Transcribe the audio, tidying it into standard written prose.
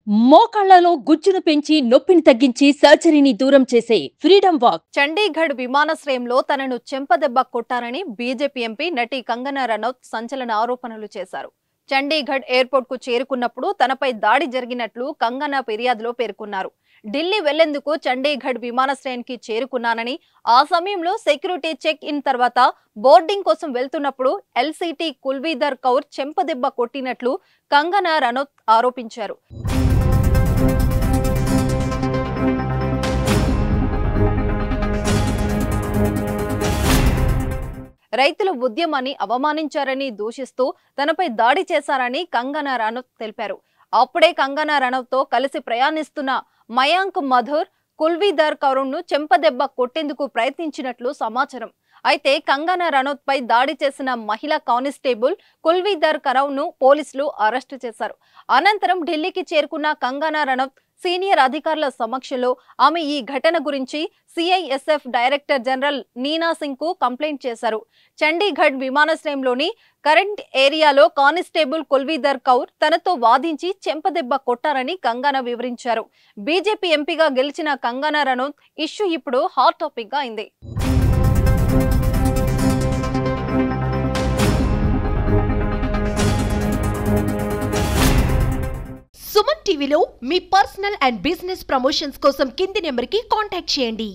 మోకాళ్లలో గుజ్జును పెంచి నొప్పిని తగ్గించి సర్జరీని దూరం చేసే ఫ్రీడమ్ వాక్. చండీగఢ్ విమానాశ్రయంలో తనను చెంపదెబ్బ కొట్టారని బీజేపీ ఎంపీ నటి కంగనా రనౌత్ సంచలన ఆరోపణలు చేశారు. చండీగఢ్ ఎయిర్పోర్ట్ కు చేరుకున్నప్పుడు తనపై దాడి జరిగినట్లు కంగనా ఫిర్యాదులో పేర్కొన్నారు. ఢిల్లీ వెళ్లేందుకు చండీగఢ్ విమానాశ్రయానికి చేరుకున్నానని, ఆ సమయంలో సెక్యూరిటీ చెక్ ఇన్ తర్వాత బోర్డింగ్ కోసం వెళ్తున్నప్పుడు ఎల్సీటీ కుల్వీధర్ కౌర్ చెంపదెబ్బ కొట్టినట్లు కంగనా రనౌత్ ఆరోపించారు. రైతుల ఉద్యమాన్ని అవమానించారని దూషిస్తూ తనపై దాడి చేశారని కంగనా రనౌత్ తెలిపారు. అప్పుడే కంగనా రనౌత్ తో కలిసి ప్రయాణిస్తున్న మయాంక్ మధుర్ కుల్వీధర్ కౌర్ను చెంపదెబ్బ కొట్టేందుకు ప్రయత్నించినట్లు సమాచారం. అయితే కంగనా రనౌత్ పై దాడి చేసిన మహిళా కానిస్టేబుల్ కుల్వీధర్ కౌర్ను పోలీసులు అరెస్టు చేశారు. అనంతరం ఢిల్లీకి చేరుకున్న కంగనా రనౌత్ సీనియర్ అధికారుల సమక్షంలో ఆమె ఈ ఘటన గురించి CISF director general Neena Singh కు కంప్లైంట్ చేశారు. చండీగఢ్ విమానాశ్రయంలోని కరెంట్ ఏరియాలో కానిస్టేబుల్ కుల్వీధర్ కౌర్ తనతో వాదించి చెంపదెబ్బ కొట్టారని కంగనా వివరించారు. బీజేపీ ఎంపీగా గెలిచిన కంగనా రనౌత్ ఇష్యూ ఇప్పుడు హాట్ టాపిక్ గా అయింది. సుమన్ టీవీలో మీ పర్సనల్ అండ్ బిజినెస్ ప్రమోషన్స్ కోసం కింది నెంబర్కి కాంటాక్ట్ చేయండి.